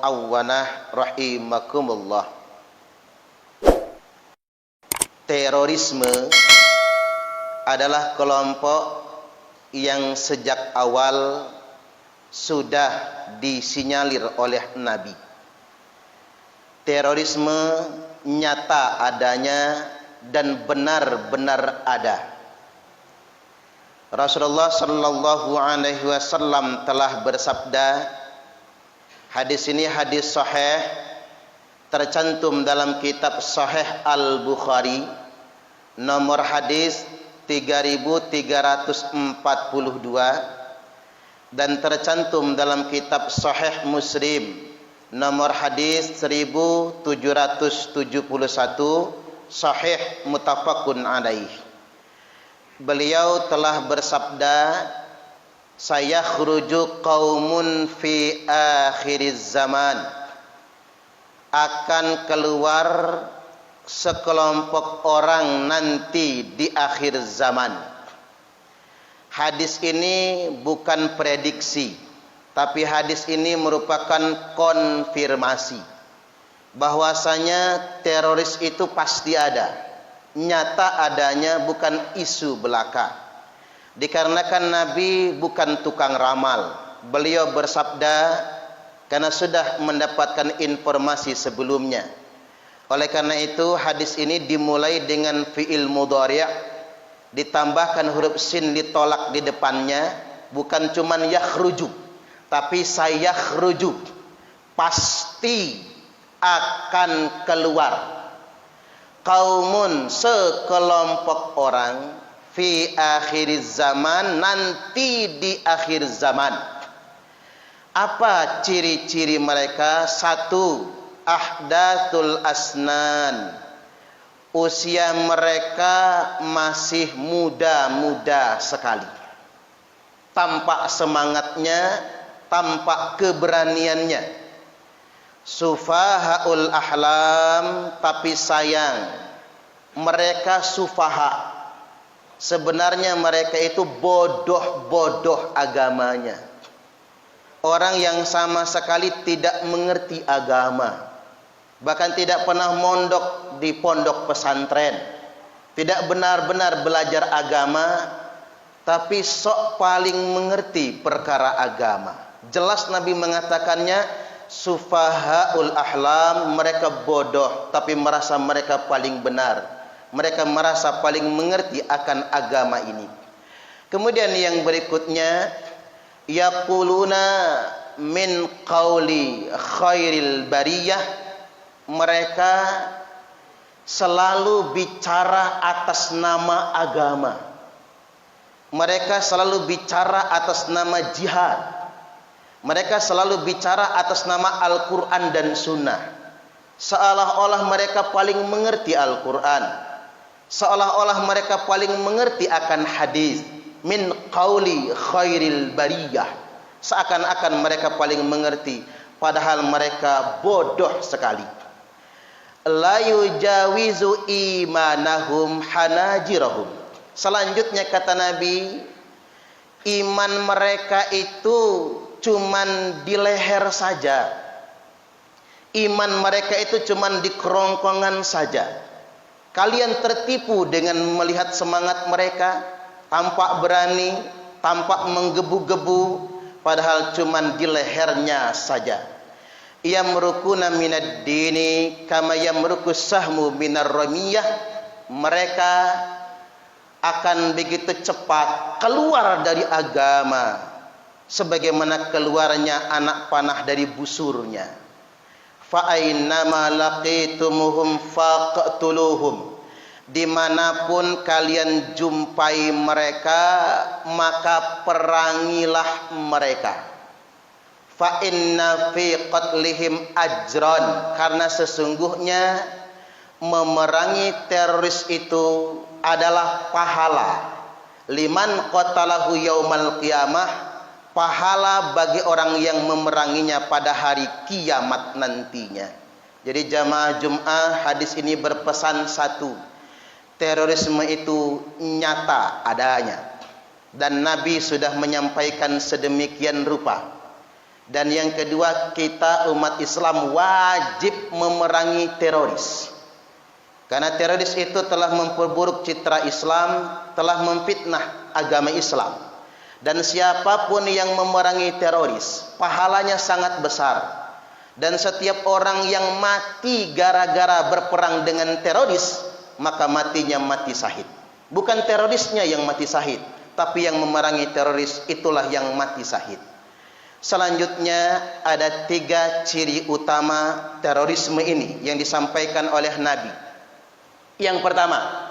muawwanah rahimakumullah. Terorisme adalah kelompok yang sejak awal sudah disinyalir oleh Nabi. Terorisme nyata adanya dan benar-benar ada. Rasulullah sallallahu alaihi wasallam telah bersabda, hadis ini hadis sahih tercantum dalam kitab Sahih Al-Bukhari nomor hadis 3342 dan tercantum dalam kitab Sahih Muslim nomor hadis 1771 sahih muttafaqun alaih. Beliau telah bersabda, sayakhruju qaumun fi akhiriz zaman, akan keluar sekelompok orang nanti di akhir zaman. Hadis ini bukan prediksi, tapi hadis ini merupakan konfirmasi bahwasanya teroris itu pasti ada. Nyata adanya, bukan isu belaka. Dikarenakan Nabi bukan tukang ramal. Beliau bersabda karena sudah mendapatkan informasi sebelumnya. Oleh karena itu hadis ini dimulai dengan fi'il mudhari', ditambahkan huruf sin ditolak di depannya, bukan cuman yakhruju, tapi sayakhruju, pasti akan keluar. Qaumun, sekelompok orang, fi akhiriz zaman, nanti di akhir zaman. Apa ciri-ciri mereka? Satu, ahdathul asnan, usia mereka masih muda-muda sekali. Tampak semangatnya, tampak keberaniannya. Sufahaul ahlam, tapi sayang mereka sufaha. Sebenarnya mereka itu bodoh-bodoh agamanya. Orang yang sama sekali tidak mengerti agama, bahkan tidak pernah mondok di pondok pesantren, tidak benar-benar belajar agama, tapi sok paling mengerti perkara agama. Jelas Nabi mengatakannya, sufahaul ahlam, mereka bodoh tapi merasa mereka paling benar. Mereka merasa paling mengerti akan agama ini. Kemudian yang berikutnya, yaquluna min qauli khairil bariyah, mereka selalu bicara atas nama agama. Mereka selalu bicara atas nama jihad. Mereka selalu bicara atas nama Al-Quran dan Sunnah. Seolah-olah mereka paling mengerti Al-Quran, seolah-olah mereka paling mengerti akan hadis. Min qauli khairil bariyah, seakan-akan mereka paling mengerti, padahal mereka bodoh sekali. La yujawizu imanahum hanajirahum. Selanjutnya kata Nabi, iman mereka itu cuman di leher saja. Iman mereka itu cuman di kerongkongan saja. Kalian tertipu dengan melihat semangat mereka, tampak berani, tampak menggebu-gebu, padahal cuman di lehernya saja. Yamrukuna minad dini kama yamrukus sahmu minar ramiyah. Mereka akan begitu cepat keluar dari agama sebagaimana keluarnya anak panah dari busurnya. Fa ainnama laqitumuhum faqtuluhum, dimanapun kalian jumpai mereka maka perangilah mereka. Fa inna fi qatlihim ajran, karena sesungguhnya memerangi teroris itu adalah pahala. Liman qatalahu yaumal qiyamah, pahala bagi orang yang memeranginya pada hari kiamat nantinya. Jadi jamaah Jum'ah, hadis ini berpesan satu, terorisme itu nyata adanya, dan Nabi sudah menyampaikan sedemikian rupa. Dan yang kedua, kita umat Islam wajib memerangi teroris. Karena teroris itu telah memperburuk citra Islam, telah memfitnah agama Islam. Dan siapapun yang memerangi teroris, pahalanya sangat besar. Dan setiap orang yang mati gara-gara berperang dengan teroris, maka matinya mati syahid. Bukan terorisnya yang mati syahid, tapi yang memerangi teroris itulah yang mati syahid. Selanjutnya ada 3 ciri utama terorisme ini yang disampaikan oleh Nabi. Yang pertama,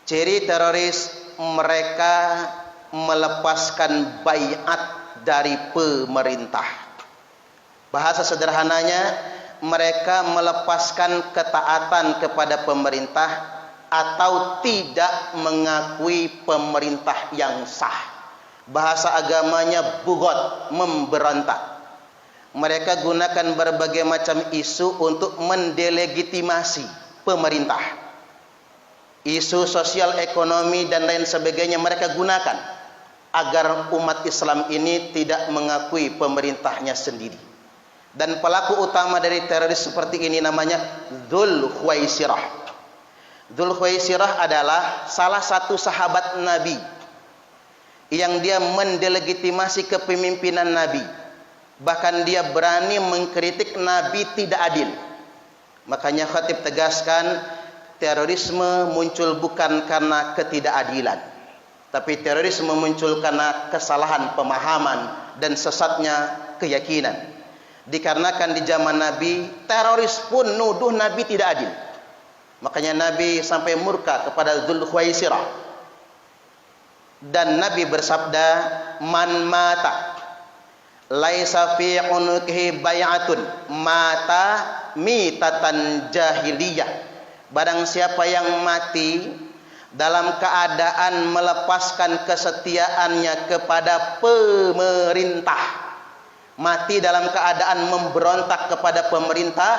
ciri teroris, mereka melepaskan baiat dari pemerintah. Bahasa sederhananya, mereka melepaskan ketaatan kepada pemerintah atau tidak mengakui pemerintah yang sah. Bahasa agamanya bugot, memberontak. Mereka gunakan berbagai macam isu untuk mendelegitimasi pemerintah. Isu sosial, ekonomi dan lain sebagainya mereka gunakan agar umat Islam ini tidak mengakui pemerintahnya sendiri. Dan pelaku utama dari teroris seperti ini namanya Dzul Khuwaisirah. Dzul Khuwaisirah adalah salah satu sahabat Nabi yang dia mendelegitimasi kepemimpinan Nabi. Bahkan dia berani mengkritik Nabi tidak adil. Makanya khatib tegaskan, terorisme muncul bukan karena ketidakadilan, tapi terorisme muncul karena kesalahan pemahaman dan sesatnya keyakinan. Dikarenakan di zaman Nabi, teroris pun nuduh Nabi tidak adil. Makanya Nabi sampai murka kepada Dzul Khuwaisirah. Dan Nabi bersabda, man mata laisa fi unuqihi bai'atun mata mitatan jahiliyah. Barang siapa yang mati dalam keadaan melepaskan kesetiaannya kepada pemerintah, mati dalam keadaan memberontak kepada pemerintah,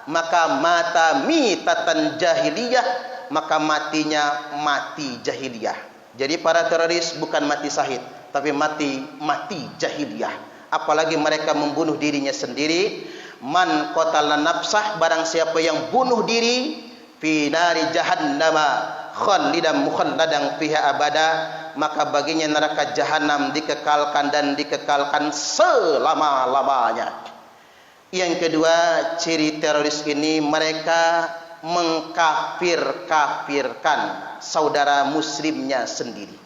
maka mata mitatan jahiliyah, maka matinya mati jahiliyah. Jadi para teroris bukan mati syahid, tapi mati jahiliyah. Apalagi mereka membunuh dirinya sendiri. Man qatala nafsah, barang siapa yang bunuh diri, fi nari jahannama khalidan mukhalladan fiha abada, maka baginya neraka jahanam dikekalkan dan dikekalkan selama-lamanya. Yang kedua, ciri teroris ini mereka mengkafir-kafirkan saudara muslimnya sendiri.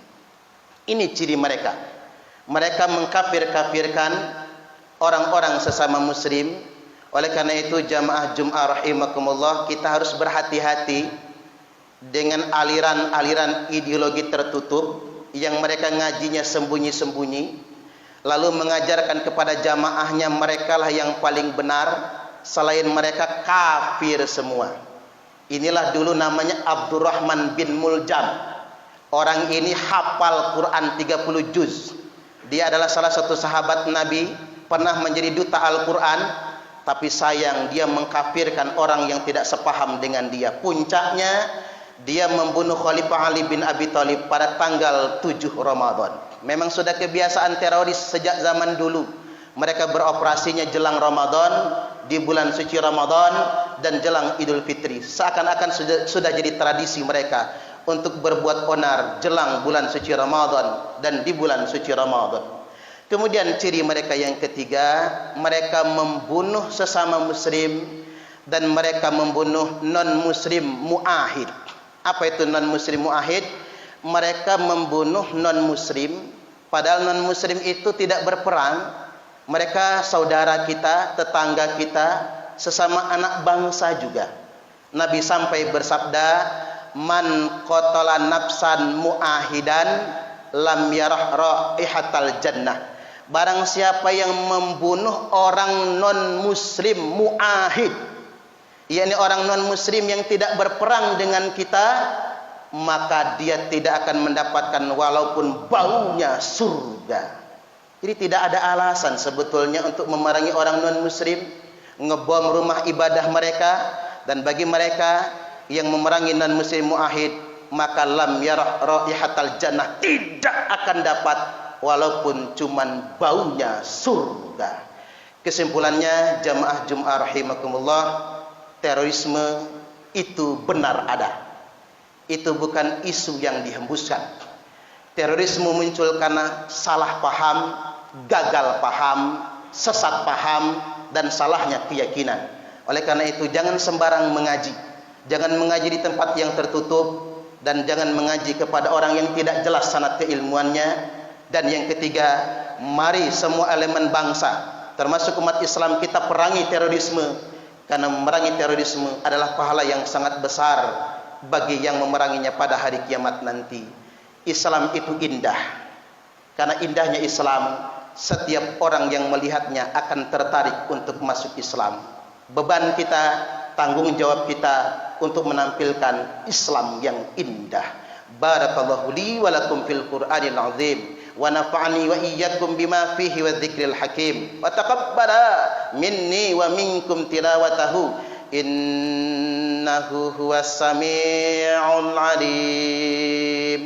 Ini ciri mereka. Mereka mengkafir-kafirkan orang-orang sesama muslim. Oleh karena itu jamaah Jum'ah rahimakumullah, kita harus berhati-hati dengan aliran-aliran ideologi tertutup yang mereka ngajinya sembunyi-sembunyi, lalu mengajarkan kepada jamaahnya merekalah yang paling benar, selain mereka kafir semua. Inilah dulu namanya Abdurrahman bin Muljam. Orang ini hafal Quran 30 juz. Dia adalah salah satu sahabat Nabi, pernah menjadi duta Al-Quran, tapi sayang dia mengkafirkan orang yang tidak sepaham dengan dia. Puncaknya dia membunuh Khalifah Ali bin Abi Thalib pada tanggal 7 Ramadan. Memang sudah kebiasaan teroris sejak zaman dulu. Mereka beroperasinya jelang Ramadan, di bulan suci Ramadan dan jelang Idul Fitri. Seakan-akan sudah jadi tradisi mereka untuk berbuat onar jelang bulan suci Ramadan dan di bulan suci Ramadan. Kemudian ciri mereka yang ketiga, mereka membunuh sesama muslim dan mereka membunuh non-muslim mu'ahid. Apa itu non-muslim mu'ahid? Mereka membunuh non-muslim, padahal non-muslim itu tidak berperang. Mereka saudara kita, tetangga kita, sesama anak bangsa juga. Nabi sampai bersabda, man qatala nafsan mu'ahidan lam yarah raihatal jannah. Barang siapa yang membunuh orang non-muslim mu'ahid, yakni orang non-muslim yang tidak berperang dengan kita, maka dia tidak akan mendapatkan walaupun baunya surga. Jadi tidak ada alasan sebetulnya untuk memerangi orang non-muslim, ngebom rumah ibadah mereka. Dan bagi mereka yang memerangi non-muslim mu'ahid, maka lam yarah raihatal jannah, tidak akan dapat walaupun cuman baunya surga. Kesimpulannya, jamaah Jum'ah rahimakumullah, terorisme itu benar ada. Itu bukan isu yang dihembuskan. Terorisme muncul karena salah paham, gagal paham, sesat paham, dan salahnya keyakinan. Oleh karena itu, jangan sembarang mengaji. Jangan mengaji di tempat yang tertutup, dan jangan mengaji kepada orang yang tidak jelas sanad keilmuannya. Dan yang ketiga, mari semua elemen bangsa, termasuk umat Islam, kita perangi terorisme. Karena memerangi terorisme adalah pahala yang sangat besar bagi yang memeranginya pada hari kiamat nanti. Islam itu indah. Karena indahnya Islam, setiap orang yang melihatnya akan tertarik untuk masuk Islam. Beban kita, tanggung jawab kita untuk menampilkan Islam yang indah. Barakallahu li wa lakum fil Qur'anil azim, wa nafa'ani wa iyyakum bima fihi wa dzikril hakim, wa taqabbala minni wa minkum tilawatahu, innahu huwas sami'ul alim.